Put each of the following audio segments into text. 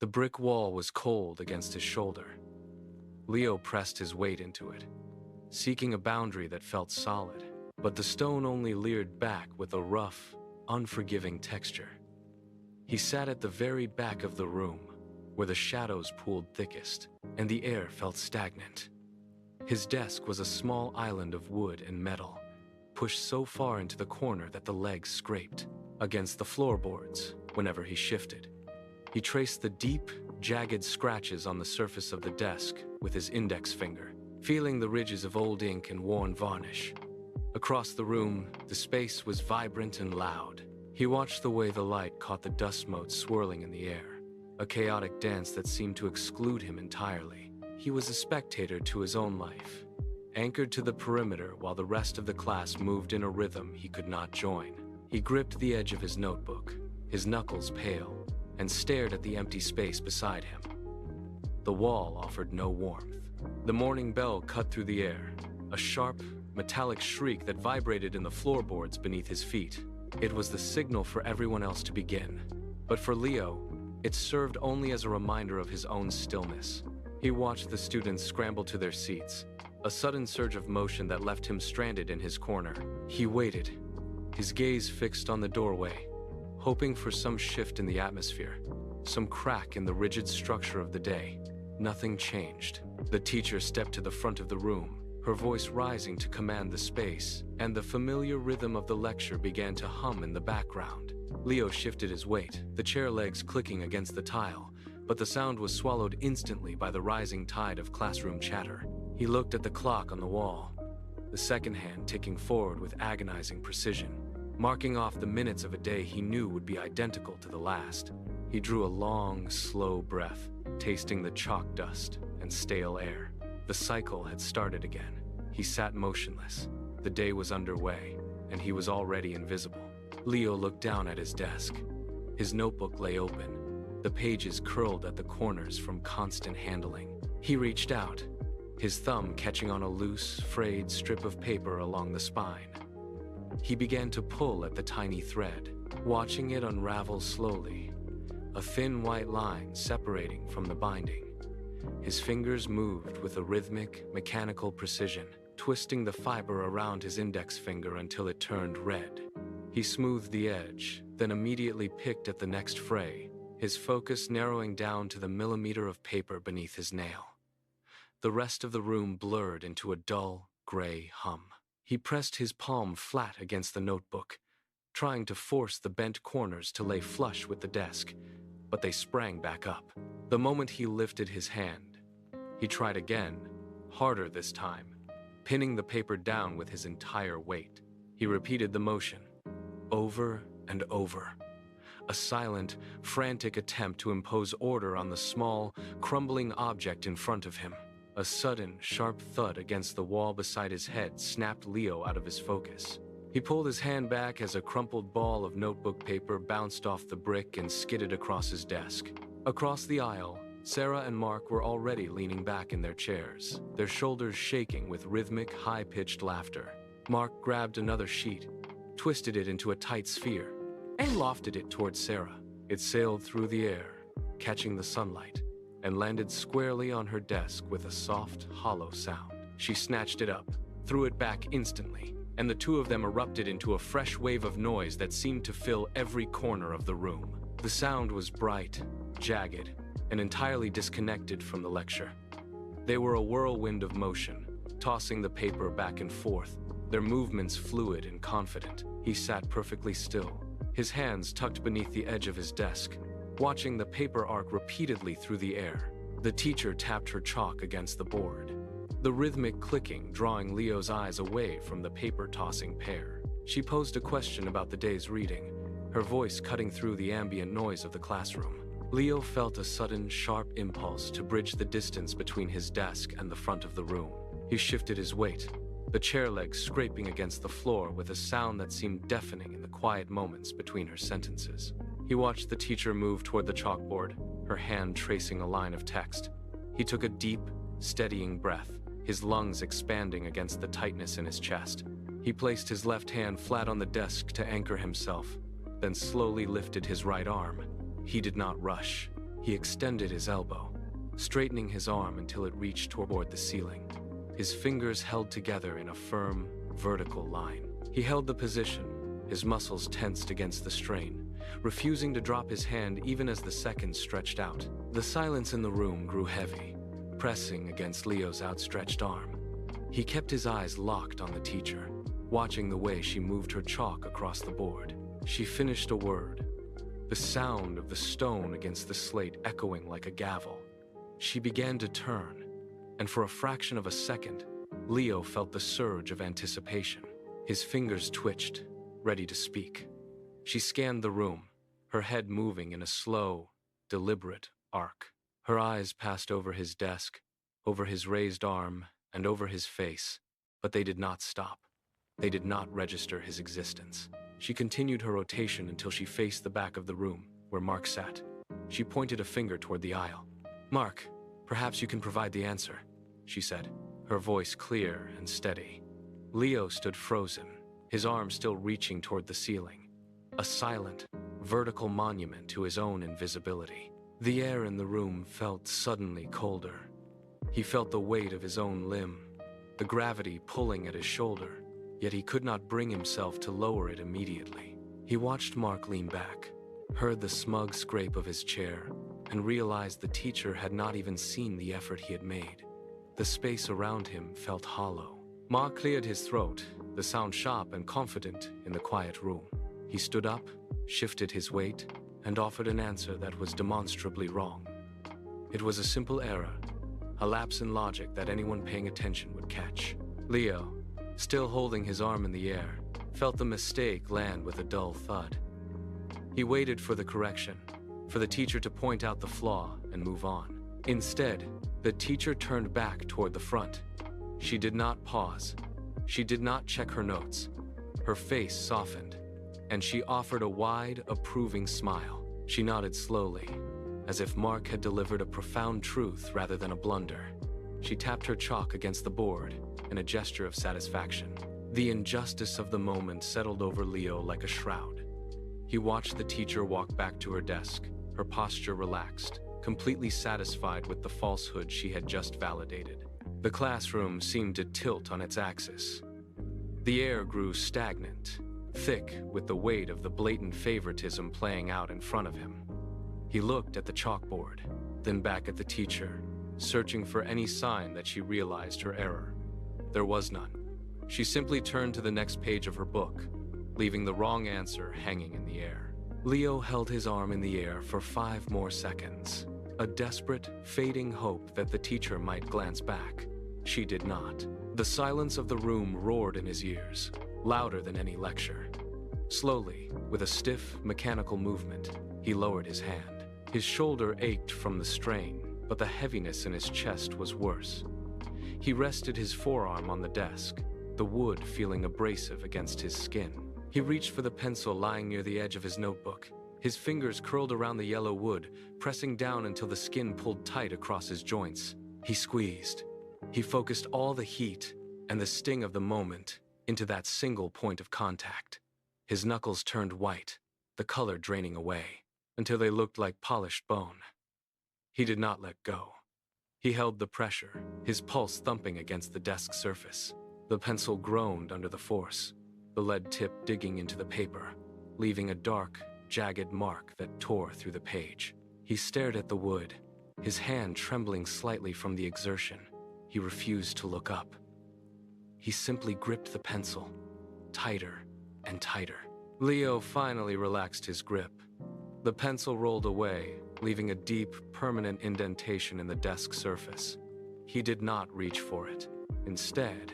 The brick wall was cold against his shoulder. Leo pressed his weight into it, seeking a boundary that felt solid, but the stone only leered back with a rough, unforgiving texture. He sat at the very back of the room, where the shadows pooled thickest, and the air felt stagnant. His desk was a small island of wood and metal, pushed so far into the corner that the legs scraped against the floorboards whenever he shifted. He traced the deep, jagged scratches on the surface of the desk with his index finger, feeling the ridges of old ink and worn varnish. Across the room, the space was vibrant and loud. He watched the way the light caught the dust motes swirling in the air, a chaotic dance that seemed to exclude him entirely. He was a spectator to his own life, anchored to the perimeter while the rest of the class moved in a rhythm he could not join. He gripped the edge of his notebook, his knuckles pale, and stared at the empty space beside him. The wall offered no warmth. The morning bell cut through the air, a sharp, metallic shriek that vibrated in the floorboards beneath his feet. It was the signal for everyone else to begin. But for Leo, it served only as a reminder of his own stillness. He watched the students scramble to their seats, a sudden surge of motion that left him stranded in his corner. He waited, his gaze fixed on the doorway, hoping for some shift in the atmosphere, some crack in the rigid structure of the day. Nothing changed. The teacher stepped to the front of the room, her voice rising to command the space, and the familiar rhythm of the lecture began to hum in the background. Leo shifted his weight, the chair legs clicking against the tile, but the sound was swallowed instantly by the rising tide of classroom chatter. He looked at the clock on the wall, the second hand ticking forward with agonizing precision, marking off the minutes of a day he knew would be identical to the last. He drew a long, slow breath, tasting the chalk dust and stale air. The cycle had started again. He sat motionless. The day was underway, and he was already invisible. Leo looked down at his desk. His notebook lay open, the pages curled at the corners from constant handling. He reached out, his thumb catching on a loose, frayed strip of paper along the spine. He began to pull at the tiny thread, watching it unravel slowly, a thin white line separating from the binding. His fingers moved with a rhythmic, mechanical precision, twisting the fiber around his index finger until it turned red. He smoothed the edge, then immediately picked at the next fray, his focus narrowing down to the millimeter of paper beneath his nail. The rest of the room blurred into a dull, gray hum. He pressed his palm flat against the notebook, trying to force the bent corners to lay flush with the desk, but they sprang back up. The moment he lifted his hand, he tried again, harder this time, pinning the paper down with his entire weight. He repeated the motion, over and over. A silent, frantic attempt to impose order on the small, crumbling object in front of him. A sudden, sharp thud against the wall beside his head snapped Leo out of his focus. He pulled his hand back as a crumpled ball of notebook paper bounced off the brick and skidded across his desk. Across the aisle, Sarah and Mark were already leaning back in their chairs, their shoulders shaking with rhythmic, high-pitched laughter. Mark grabbed another sheet, twisted it into a tight sphere, and lofted it towards Sarah. It sailed through the air, catching the sunlight, and landed squarely on her desk with a soft, hollow sound. She snatched it up, threw it back instantly, and the two of them erupted into a fresh wave of noise that seemed to fill every corner of the room. The sound was bright, jagged, and entirely disconnected from the lecture. They were a whirlwind of motion, tossing the paper back and forth, their movements fluid and confident. He sat perfectly still, his hands tucked beneath the edge of his desk, watching the paper arc repeatedly through the air. The teacher tapped her chalk against the board, the rhythmic clicking drawing Leo's eyes away from the paper-tossing pair. She posed a question about the day's reading, her voice cutting through the ambient noise of the classroom. Leo felt a sudden, sharp impulse to bridge the distance between his desk and the front of the room. He shifted his weight, the chair legs scraping against the floor with a sound that seemed deafening in the quiet moments between her sentences. He watched the teacher move toward the chalkboard, her hand tracing a line of text. He took a deep, steadying breath, his lungs expanding against the tightness in his chest. He placed his left hand flat on the desk to anchor himself, then slowly lifted his right arm. He did not rush. He extended his elbow, straightening his arm until it reached toward the ceiling. His fingers held together in a firm, vertical line. He held the position, his muscles tensed against the strain, refusing to drop his hand even as the seconds stretched out. The silence in the room grew heavy, pressing against Leo's outstretched arm. He kept his eyes locked on the teacher, watching the way she moved her chalk across the board. She finished a word, the sound of the stone against the slate echoing like a gavel. She began to turn, and for a fraction of a second, Leo felt the surge of anticipation. His fingers twitched, ready to speak. She scanned the room, her head moving in a slow, deliberate arc. Her eyes passed over his desk, over his raised arm, and over his face, but they did not stop. They did not register his existence. She continued her rotation until she faced the back of the room, where Mark sat. She pointed a finger toward the aisle. "Mark, perhaps you can provide the answer," she said, her voice clear and steady. Leo stood frozen, his arm still reaching toward the ceiling, a silent, vertical monument to his own invisibility. The air in the room felt suddenly colder. He felt the weight of his own limb, the gravity pulling at his shoulder, yet he could not bring himself to lower it immediately. He watched Mark lean back, heard the smug scrape of his chair, and realized the teacher had not even seen the effort he had made. The space around him felt hollow. Mark cleared his throat, the sound sharp and confident in the quiet room. He stood up, shifted his weight, and offered an answer that was demonstrably wrong. It was a simple error, a lapse in logic that anyone paying attention would catch. Leo, still holding his arm in the air, felt the mistake land with a dull thud. He waited for the correction, for the teacher to point out the flaw and move on. Instead, the teacher turned back toward the front. She did not pause. She did not check her notes. Her face softened, and she offered a wide, approving smile. She nodded slowly, as if Mark had delivered a profound truth rather than a blunder. She tapped her chalk against the board in a gesture of satisfaction. The injustice of the moment settled over Leo like a shroud. He watched the teacher walk back to her desk, her posture relaxed, completely satisfied with the falsehood she had just validated. The classroom seemed to tilt on its axis. The air grew stagnant, thick with the weight of the blatant favoritism playing out in front of him. He looked at the chalkboard, then back at the teacher, searching for any sign that she realized her error. There was none. She simply turned to the next page of her book, leaving the wrong answer hanging in the air. Leo held his arm in the air for 5 more seconds, a desperate, fading hope that the teacher might glance back. She did not. The silence of the room roared in his ears, louder than any lecture. Slowly, with a stiff, mechanical movement, he lowered his hand. His shoulder ached from the strain, but the heaviness in his chest was worse. He rested his forearm on the desk, the wood feeling abrasive against his skin. He reached for the pencil lying near the edge of his notebook. His fingers curled around the yellow wood, pressing down until the skin pulled tight across his joints. He squeezed. He focused all the heat and the sting of the moment into that single point of contact. His knuckles turned white, the color draining away, until they looked like polished bone. He did not let go. He held the pressure, his pulse thumping against the desk surface. The pencil groaned under the force, the lead tip digging into the paper, leaving a dark, jagged mark that tore through the page. He stared at the wood, his hand trembling slightly from the exertion. He refused to look up. He simply gripped the pencil, tighter and tighter. Leo finally relaxed his grip. The pencil rolled away, leaving a deep, permanent indentation in the desk surface. He did not reach for it. Instead,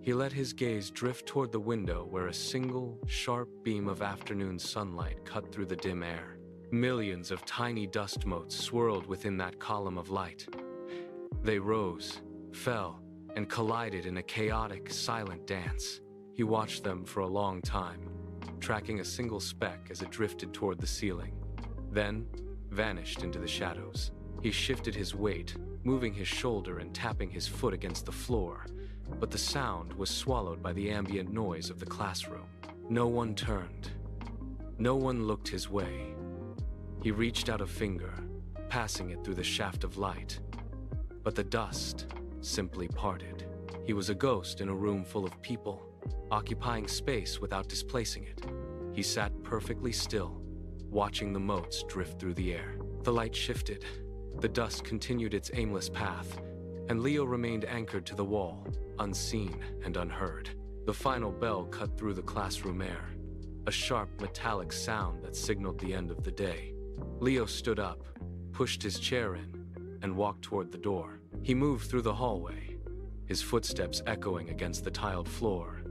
he let his gaze drift toward the window where a single, sharp beam of afternoon sunlight cut through the dim air. Millions of tiny dust motes swirled within that column of light. They rose, fell, and collided in a chaotic, silent dance. He watched them for a long time, tracking a single speck as it drifted toward the ceiling, then vanished into the shadows. He shifted his weight, moving his shoulder and tapping his foot against the floor, but the sound was swallowed by the ambient noise of the classroom. No one turned. No one looked his way. He reached out a finger, passing it through the shaft of light. But the dust simply parted. He was a ghost in a room full of people, occupying space without displacing it. He sat perfectly still, watching the motes drift through the air. The light shifted, the dust continued its aimless path, and Leo remained anchored to the wall, unseen and unheard. The final bell cut through the classroom air, a sharp metallic sound that signaled the end of the day. Leo stood up, pushed his chair in, and walked toward the door. He moved through the hallway, his footsteps echoing against the tiled floor,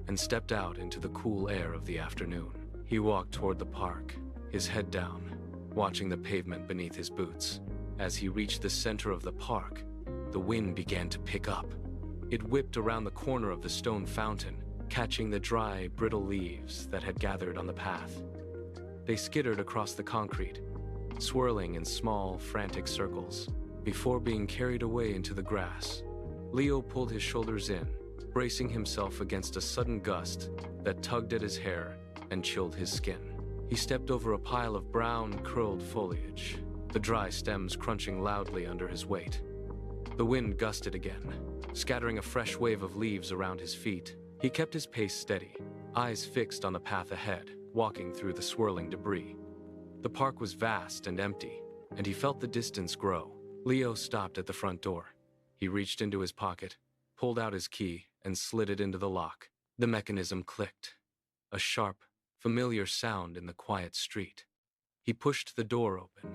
and stepped out into the cool air of the afternoon. He walked toward the park, his head down, watching the pavement beneath his boots. As he reached the center of the park, the wind began to pick up. It whipped around the corner of the stone fountain, catching the dry, brittle leaves that had gathered on the path. They skittered across the concrete, swirling in small, frantic circles, before being carried away into the grass. Leo pulled his shoulders in, bracing himself against a sudden gust that tugged at his hair and chilled his skin. He stepped over a pile of brown, curled foliage, the dry stems crunching loudly under his weight. The wind gusted again, scattering a fresh wave of leaves around his feet. He kept his pace steady, eyes fixed on the path ahead, walking through the swirling debris. The park was vast and empty, and he felt the distance grow. Leo stopped at the front door. He reached into his pocket, pulled out his key, and slid it into the lock. The mechanism clicked, a sharp, familiar sound in the quiet street. He pushed the door open,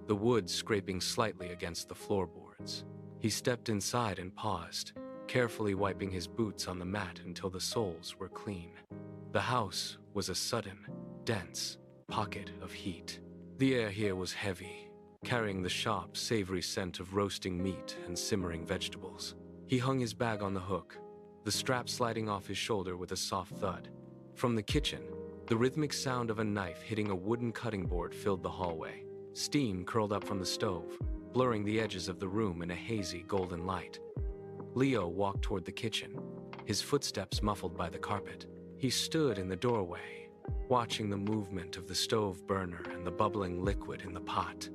the wood scraping slightly against the floorboards. He stepped inside and paused, carefully wiping his boots on the mat until the soles were clean. The house was a sudden, dense pocket of heat. The air here was heavy, carrying the sharp, savory scent of roasting meat and simmering vegetables. He hung his bag on the hook, the strap sliding off his shoulder with a soft thud. From the kitchen, the rhythmic sound of a knife hitting a wooden cutting board filled the hallway. Steam curled up from the stove, blurring the edges of the room in a hazy golden light. Leo walked toward the kitchen, his footsteps muffled by the carpet. He stood in the doorway, watching the movement of the stove burner and the bubbling liquid in the pot.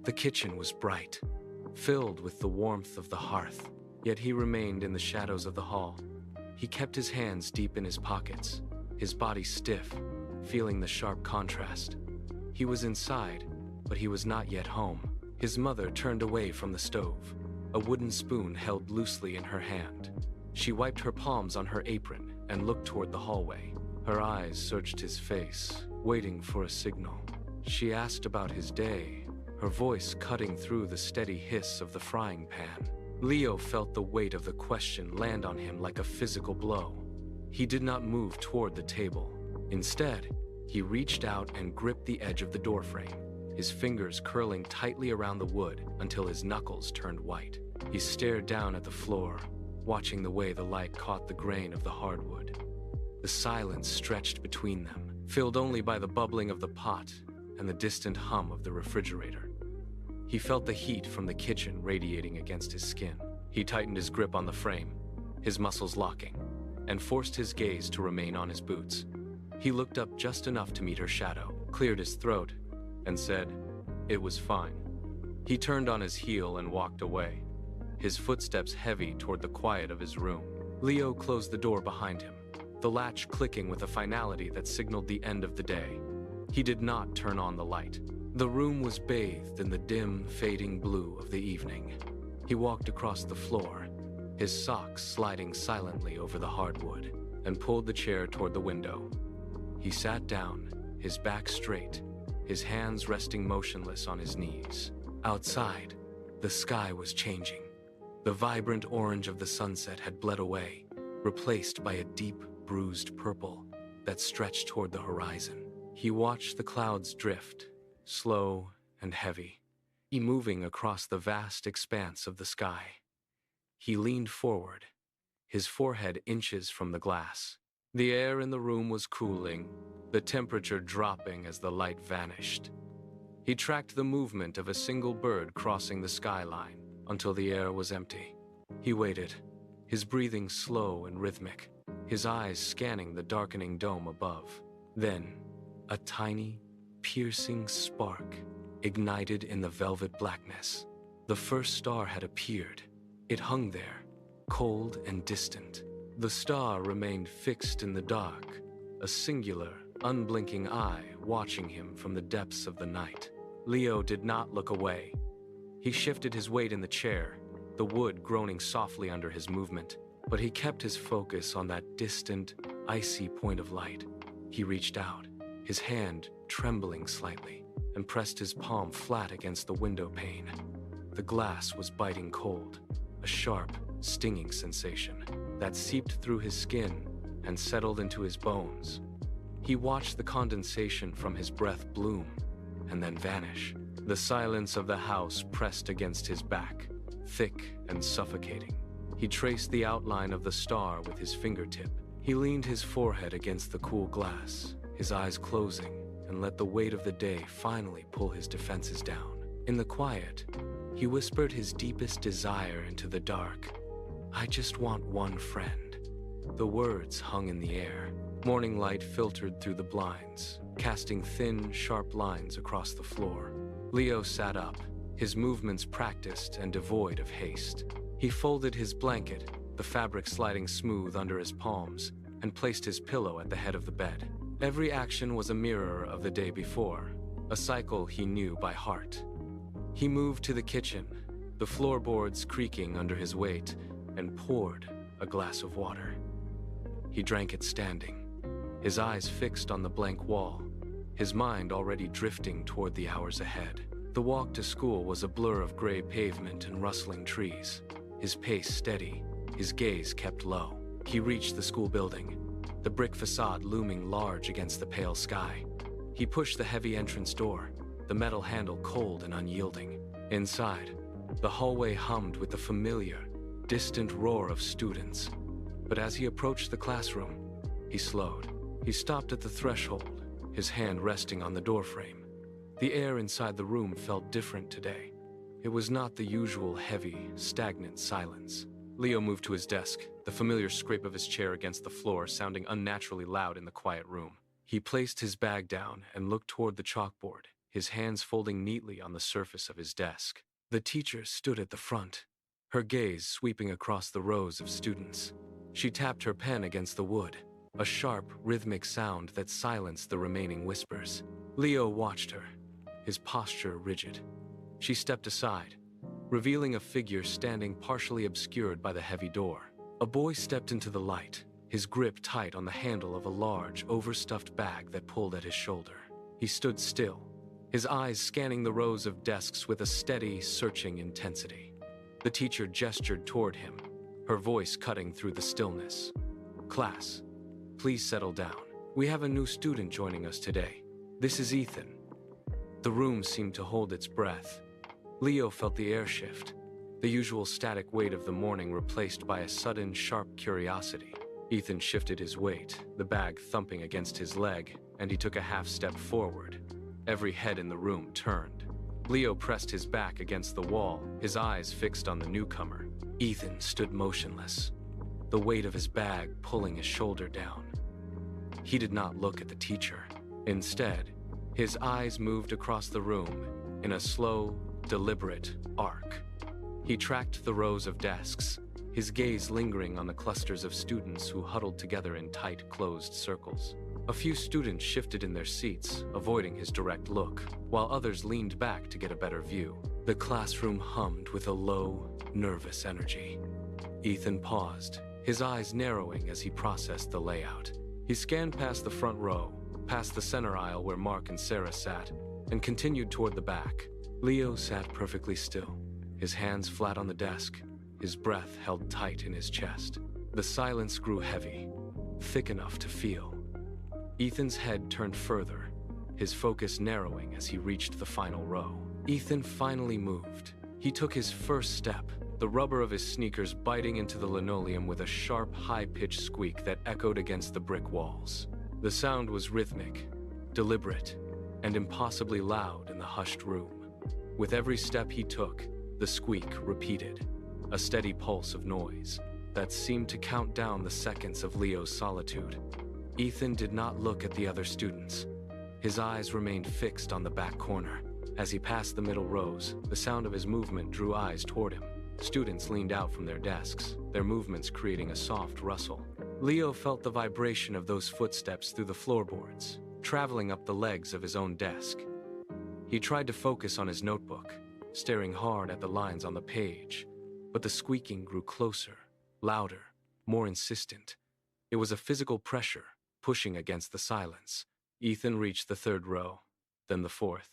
The kitchen was bright, filled with the warmth of the hearth, yet he remained in the shadows of the hall. He kept his hands deep in his pockets, his body stiff, feeling the sharp contrast. He was inside, but he was not yet home. His mother turned away from the stove, a wooden spoon held loosely in her hand. She wiped her palms on her apron and looked toward the hallway. Her eyes searched his face, waiting for a signal. She asked about his day, her voice cutting through the steady hiss of the frying pan. Leo felt the weight of the question land on him like a physical blow. He did not move toward the table. Instead, he reached out and gripped the edge of the doorframe, his fingers curling tightly around the wood until his knuckles turned white. He stared down at the floor, watching the way the light caught the grain of the hardwood. The silence stretched between them, filled only by the bubbling of the pot and the distant hum of the refrigerator. He felt the heat from the kitchen radiating against his skin. He tightened his grip on the frame, his muscles locking, and forced his gaze to remain on his boots. He looked up just enough to meet her shadow, cleared his throat, and said, "It was fine." He turned on his heel and walked away, his footsteps heavy toward the quiet of his room. Leo closed the door behind him, the latch clicking with a finality that signaled the end of the day. He did not turn on the light. The room was bathed in the dim, fading blue of the evening. He walked across the floor, his socks sliding silently over the hardwood, and pulled the chair toward the window. He sat down, his back straight, his hands resting motionless on his knees. Outside, the sky was changing. The vibrant orange of the sunset had bled away, replaced by a deep, bruised purple that stretched toward the horizon. He watched the clouds drift, slow and heavy, moving across the vast expanse of the sky. He leaned forward, his forehead inches from the glass. The air in the room was cooling, the temperature dropping as the light vanished. He tracked the movement of a single bird crossing the skyline until the air was empty. He waited, his breathing slow and rhythmic, his eyes scanning the darkening dome above. Then, a tiny, piercing spark ignited in the velvet blackness. The first star had appeared. It hung there, cold and distant. The star remained fixed in the dark, a singular, unblinking eye watching him from the depths of the night. Leo did not look away. He shifted his weight in the chair, the wood groaning softly under his movement, but he kept his focus on that distant, icy point of light. He reached out, his hand trembling slightly, and pressed his palm flat against the window pane. The glass was biting cold, a sharp, stinging sensation that seeped through his skin and settled into his bones. He watched the condensation from his breath bloom and then vanish. The silence of the house pressed against his back, thick and suffocating. He traced the outline of the star with his fingertip. He leaned his forehead against the cool glass, his eyes closing, and let the weight of the day finally pull his defenses down. In the quiet, he whispered his deepest desire into the dark. "I just want one friend." The words hung in the air. Morning light filtered through the blinds, casting thin, sharp lines across the floor. Leo sat up, his movements practiced and devoid of haste. He folded his blanket, the fabric sliding smooth under his palms, and placed his pillow at the head of the bed. Every action was a mirror of the day before, a cycle he knew by heart. He moved to the kitchen, the floorboards creaking under his weight, and poured a glass of water. He drank it standing, his eyes fixed on the blank wall, his mind already drifting toward the hours ahead. The walk to school was a blur of gray pavement and rustling trees, his pace steady, his gaze kept low. He reached the school building, the brick facade looming large against the pale sky. He pushed the heavy entrance door, the metal handle cold and unyielding. Inside, the hallway hummed with the familiar, distant roar of students. But as he approached the classroom, he slowed. He stopped at the threshold, his hand resting on the doorframe. The air inside the room felt different today. It was not the usual heavy, stagnant silence. Leo moved to his desk, the familiar scrape of his chair against the floor sounding unnaturally loud in the quiet room. He placed his bag down and looked toward the chalkboard, his hands folding neatly on the surface of his desk. The teacher stood at the front, her gaze sweeping across the rows of students. She tapped her pen against the wood, a sharp, rhythmic sound that silenced the remaining whispers. Leo watched her, his posture rigid. She stepped aside, revealing a figure standing partially obscured by the heavy door. A boy stepped into the light, his grip tight on the handle of a large, overstuffed bag that pulled at his shoulder. He stood still, his eyes scanning the rows of desks with a steady, searching intensity. The teacher gestured toward him, her voice cutting through the stillness. "Class, please settle down. We have a new student joining us today. This is Ethan." The room seemed to hold its breath. Leo felt the air shift, the usual static weight of the morning replaced by a sudden, sharp curiosity. Ethan shifted his weight, the bag thumping against his leg, and he took a half step forward. Every head in the room turned. Leo pressed his back against the wall, his eyes fixed on the newcomer. Ethan stood motionless, the weight of his bag pulling his shoulder down. He did not look at the teacher. Instead, his eyes moved across the room in a slow, deliberate arc. He tracked the rows of desks, his gaze lingering on the clusters of students who huddled together in tight, closed circles. A few students shifted in their seats, avoiding his direct look, while others leaned back to get a better view. The classroom hummed with a low, nervous energy. Ethan paused, his eyes narrowing as he processed the layout. He scanned past the front row, past the center aisle where Mark and Sarah sat, and continued toward the back. Leo sat perfectly still, his hands flat on the desk, his breath held tight in his chest. The silence grew heavy, thick enough to feel. Ethan's head turned further, his focus narrowing as he reached the final row. Ethan finally moved. He took his first step, the rubber of his sneakers biting into the linoleum with a sharp, high-pitched squeak that echoed against the brick walls. The sound was rhythmic, deliberate, and impossibly loud in the hushed room. With every step he took, the squeak repeated, a steady pulse of noise that seemed to count down the seconds of Leo's solitude. Ethan did not look at the other students. His eyes remained fixed on the back corner, As he passed the middle rows, the sound of his movement drew eyes toward him. Students leaned out from their desks, their movements creating a soft rustle. Leo felt the vibration of those footsteps through the floorboards, traveling up the legs of his own desk. He tried to focus on his notebook, staring hard at the lines on the page, but the squeaking grew closer, louder, more insistent. It was a physical pressure, pushing against the silence. Ethan reached the third row, then the fourth.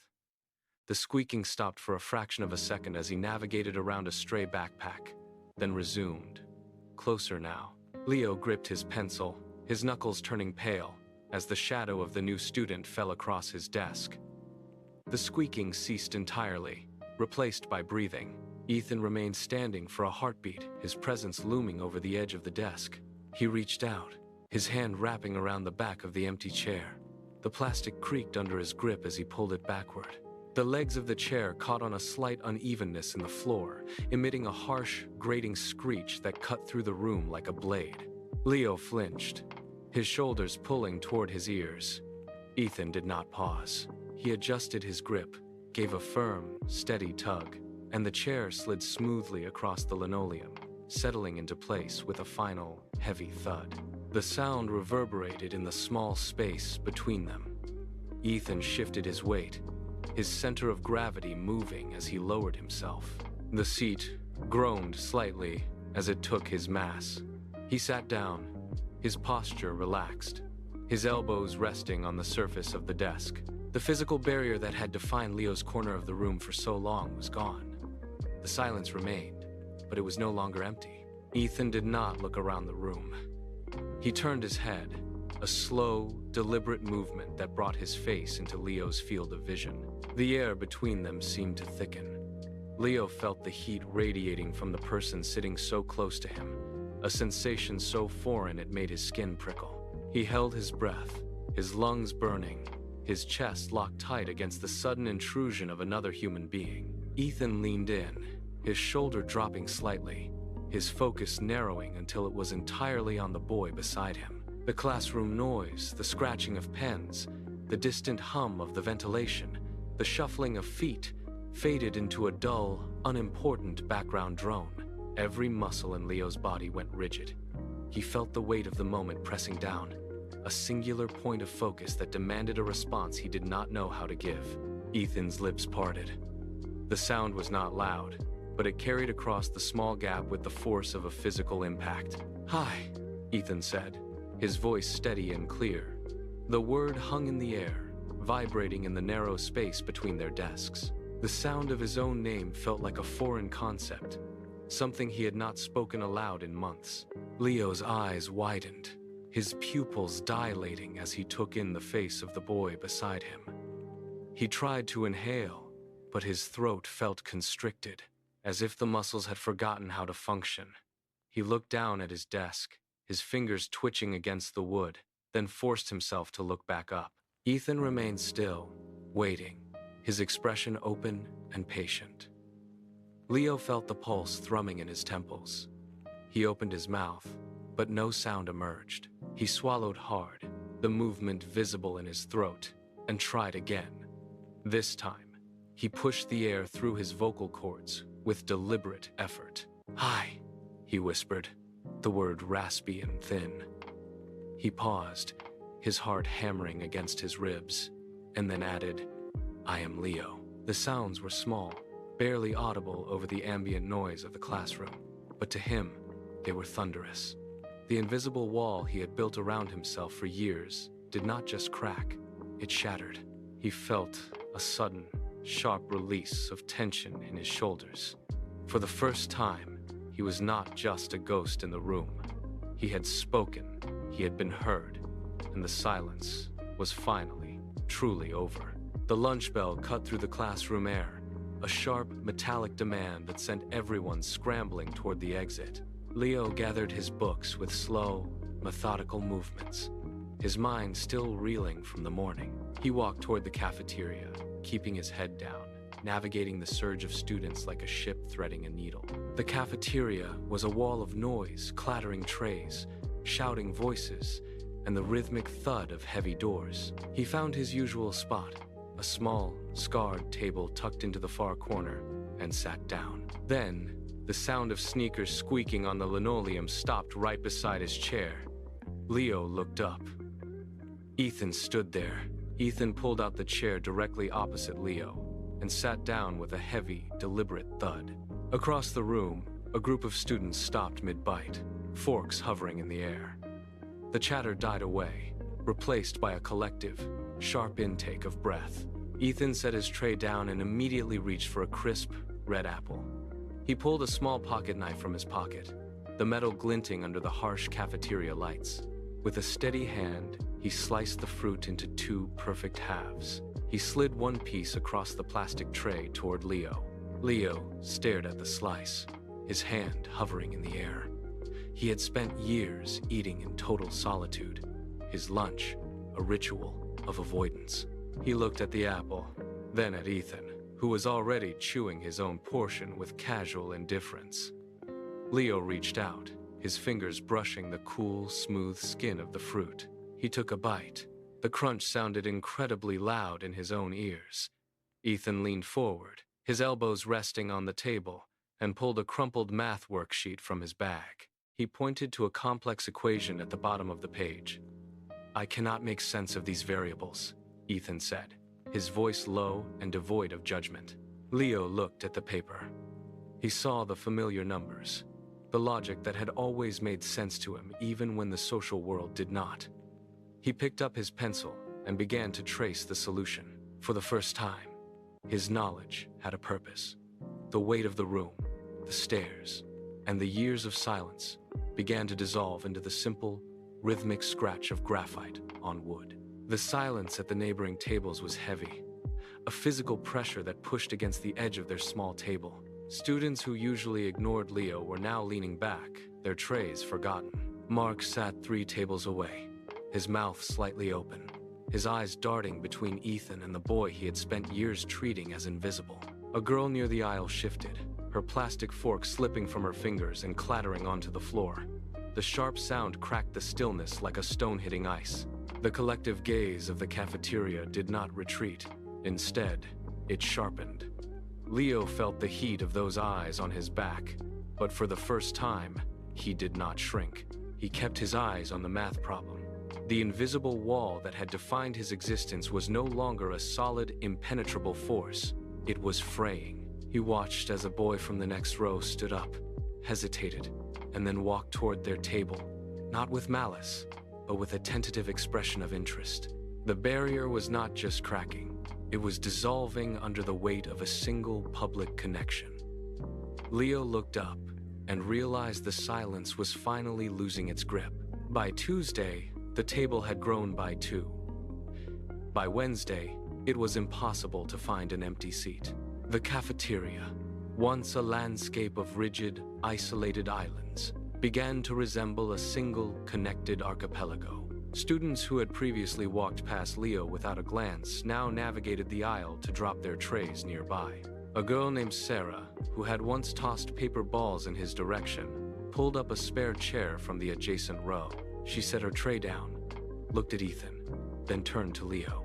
The squeaking stopped for a fraction of a second as he navigated around a stray backpack, then resumed. Closer now. Leo gripped his pencil, his knuckles turning pale, as the shadow of the new student fell across his desk. The squeaking ceased entirely, replaced by breathing. Ethan remained standing for a heartbeat, his presence looming over the edge of the desk. He reached out, his hand wrapping around the back of the empty chair. The plastic creaked under his grip as he pulled it backward. The legs of the chair caught on a slight unevenness in the floor, emitting a harsh, grating screech that cut through the room like a blade. Leo flinched, his shoulders pulling toward his ears. Ethan did not pause. He adjusted his grip, gave a firm, steady tug, and the chair slid smoothly across the linoleum, settling into place with a final, heavy thud. The sound reverberated in the small space between them. Ethan shifted his weight, his center of gravity moving as he lowered himself. The seat groaned slightly as it took his mass. He sat down, his posture relaxed, his elbows resting on the surface of the desk. The physical barrier that had defined Leo's corner of the room for so long was gone. The silence remained, but it was no longer empty. Ethan did not look around the room. He turned his head, a slow, deliberate movement that brought his face into Leo's field of vision. The air between them seemed to thicken. Leo felt the heat radiating from the person sitting so close to him, a sensation so foreign it made his skin prickle. He held his breath, his lungs burning, his chest locked tight against the sudden intrusion of another human being. Ethan leaned in, his shoulder dropping slightly, his focus narrowing until it was entirely on the boy beside him. The classroom noise, the scratching of pens, the distant hum of the ventilation, the shuffling of feet, faded into a dull, unimportant background drone. Every muscle in Leo's body went rigid. He felt the weight of the moment pressing down, a singular point of focus that demanded a response he did not know how to give. Ethan's lips parted. The sound was not loud, but it carried across the small gap with the force of a physical impact. "Hi," Ethan said, his voice steady and clear. The word hung in the air, vibrating in the narrow space between their desks. The sound of his own name felt like a foreign concept, something he had not spoken aloud in months. Leo's eyes widened, his pupils dilating as he took in the face of the boy beside him. He tried to inhale, but his throat felt constricted, as if the muscles had forgotten how to function. He looked down at his desk, his fingers twitching against the wood, then forced himself to look back up. Ethan remained still, waiting, his expression open and patient. Leo felt the pulse thrumming in his temples. He opened his mouth, but no sound emerged. He swallowed hard, the movement visible in his throat, and tried again. This time, he pushed the air through his vocal cords with deliberate effort. "Hi," he whispered, the word raspy and thin. He paused, his heart hammering against his ribs, and then added, "I am Leo." The sounds were small, barely audible over the ambient noise of the classroom, but to him, they were thunderous. The invisible wall he had built around himself for years did not just crack, it shattered. He felt a sudden, sharp release of tension in his shoulders. For the first time, he was not just a ghost in the room. He had spoken, he had been heard, and the silence was finally, truly over. The lunch bell cut through the classroom air, a sharp, metallic demand that sent everyone scrambling toward the exit. Leo gathered his books with slow, methodical movements, his mind still reeling from the morning. He walked toward the cafeteria, keeping his head down, navigating the surge of students like a ship threading a needle. The cafeteria was a wall of noise, clattering trays, shouting voices, and the rhythmic thud of heavy doors. He found his usual spot, a small, scarred table tucked into the far corner, and sat down. Then, the sound of sneakers squeaking on the linoleum stopped right beside his chair. Leo looked up. Ethan stood there. Ethan pulled out the chair directly opposite Leo and sat down with a heavy, deliberate thud. Across the room, a group of students stopped mid-bite, forks hovering in the air. The chatter died away, replaced by a collective, sharp intake of breath. Ethan set his tray down and immediately reached for a crisp, red apple. He pulled a small pocket knife from his pocket, the metal glinting under the harsh cafeteria lights. With a steady hand, he sliced the fruit into 2 perfect halves. He slid one piece across the plastic tray toward Leo. Leo stared at the slice, his hand hovering in the air. He had spent years eating in total solitude, his lunch a ritual of avoidance. He looked at the apple, then at Ethan, who was already chewing his own portion with casual indifference. Leo reached out, his fingers brushing the cool, smooth skin of the fruit. He took a bite. The crunch sounded incredibly loud in his own ears. Ethan leaned forward, his elbows resting on the table, and pulled a crumpled math worksheet from his bag. He pointed to a complex equation at the bottom of the page. "I cannot make sense of these variables," Ethan said, his voice low and devoid of judgment. Leo looked at the paper. He saw the familiar numbers, the logic that had always made sense to him even when the social world did not. He picked up his pencil and began to trace the solution. For the first time, his knowledge had a purpose. The weight of the room, the stairs, and the years of silence began to dissolve into the simple, rhythmic scratch of graphite on wood. The silence at the neighboring tables was heavy, a physical pressure that pushed against the edge of their small table. Students who usually ignored Leo were now leaning back, their trays forgotten. Mark sat 3 tables away, his mouth slightly open, his eyes darting between Ethan and the boy he had spent years treating as invisible. A girl near the aisle shifted, her plastic fork slipping from her fingers and clattering onto the floor. The sharp sound cracked the stillness like a stone hitting ice. The collective gaze of the cafeteria did not retreat. Instead, it sharpened. Leo felt the heat of those eyes on his back, but for the first time, he did not shrink. He kept his eyes on the math problem. The invisible wall that had defined his existence was no longer a solid, impenetrable force. It was fraying. He watched as a boy from the next row stood up, hesitated, and then walked toward their table, not with malice, but with a tentative expression of interest. The barrier was not just cracking, it was dissolving under the weight of a single public connection. Leo looked up and realized the silence was finally losing its grip. By Tuesday, the table had grown by 2. By Wednesday, it was impossible to find an empty seat. The cafeteria, once a landscape of rigid, isolated islands, began to resemble a single, connected archipelago. Students who had previously walked past Leo without a glance now navigated the aisle to drop their trays nearby. A girl named Sarah, who had once tossed paper balls in his direction, pulled up a spare chair from the adjacent row. She set her tray down, looked at Ethan, then turned to Leo.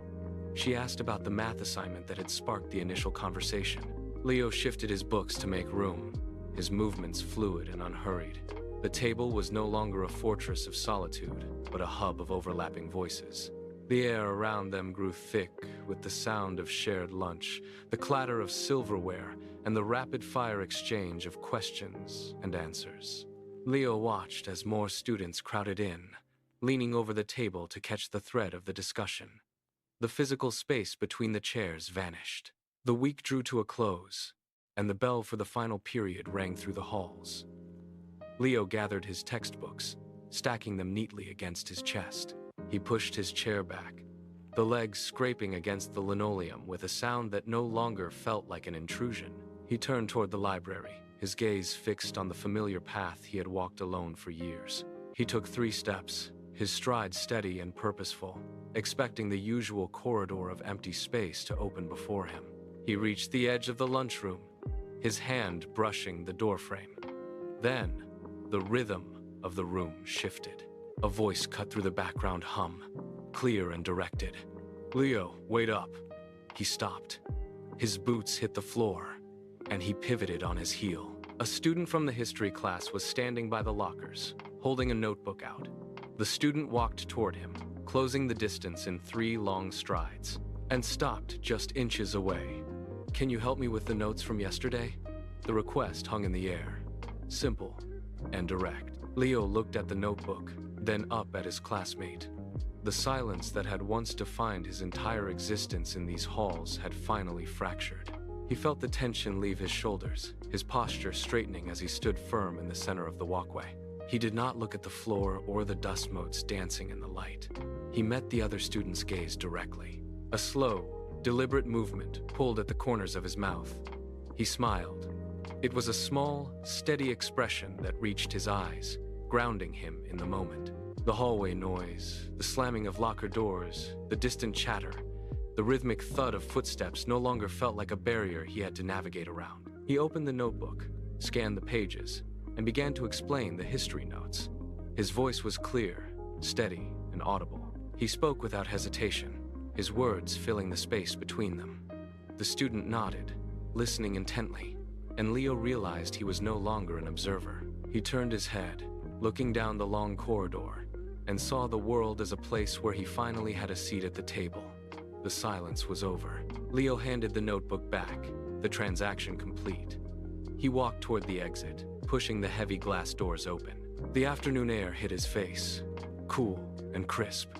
She asked about the math assignment that had sparked the initial conversation. Leo shifted his books to make room, his movements fluid and unhurried. The table was no longer a fortress of solitude, but a hub of overlapping voices. The air around them grew thick with the sound of shared lunch, the clatter of silverware, and the rapid-fire exchange of questions and answers. Leo watched as more students crowded in, leaning over the table to catch the thread of the discussion. The physical space between the chairs vanished. The week drew to a close, and the bell for the final period rang through the halls. Leo gathered his textbooks, stacking them neatly against his chest. He pushed his chair back, the legs scraping against the linoleum with a sound that no longer felt like an intrusion. He turned toward the library, his gaze fixed on the familiar path he had walked alone for years. He took 3 steps, his stride steady and purposeful, expecting the usual corridor of empty space to open before him. He reached the edge of the lunchroom, his hand brushing the doorframe. Then, the rhythm of the room shifted. A voice cut through the background hum, clear and directed. "Leo, wait up." He stopped. His boots hit the floor, and he pivoted on his heel. A student from the history class was standing by the lockers, holding a notebook out. The student walked toward him, closing the distance in 3 long strides, and stopped just inches away. "Can you help me with the notes from yesterday?" The request hung in the air, simple and direct. Leo looked at the notebook, then up at his classmate. The silence that had once defined his entire existence in these halls had finally fractured. He felt the tension leave his shoulders, his posture straightening as he stood firm in the center of the walkway. He did not look at the floor or the dust motes dancing in the light. He met the other student's gaze directly. A slow, deliberate movement pulled at the corners of his mouth. He smiled. It was a small, steady expression that reached his eyes, grounding him in the moment. The hallway noise, the slamming of locker doors, the distant chatter, the rhythmic thud of footsteps no longer felt like a barrier he had to navigate around. He opened the notebook, scanned the pages, and began to explain the history notes. His voice was clear, steady, and audible. He spoke without hesitation, his words filling the space between them. The student nodded, listening intently, and Leo realized he was no longer an observer. He turned his head, looking down the long corridor, and saw the world as a place where he finally had a seat at the table. The silence was over. Leo handed the notebook back, the transaction complete. He walked toward the exit, pushing the heavy glass doors open. The afternoon air hit his face, cool and crisp.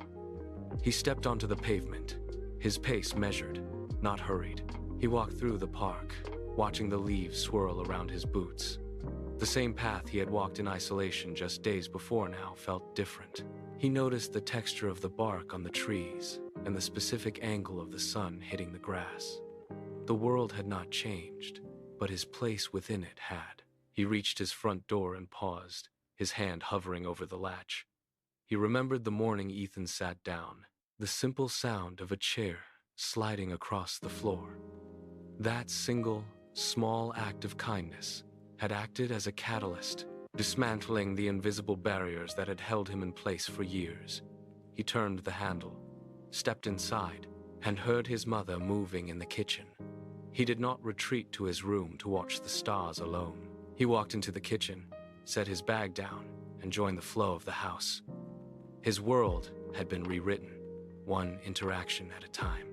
He stepped onto the pavement, his pace measured, not hurried. He walked through the park, watching the leaves swirl around his boots. The same path he had walked in isolation just days before now felt different. He noticed the texture of the bark on the trees and the specific angle of the sun hitting the grass. The world had not changed, but his place within it had. He reached his front door and paused, his hand hovering over the latch. He remembered the morning Ethan sat down, the simple sound of a chair sliding across the floor. That single, small act of kindness had acted as a catalyst, dismantling the invisible barriers that had held him in place for years. He turned the handle, stepped inside, and heard his mother moving in the kitchen. He did not retreat to his room to watch the stars alone. He walked into the kitchen, set his bag down, and joined the flow of the house. His world had been rewritten, one interaction at a time.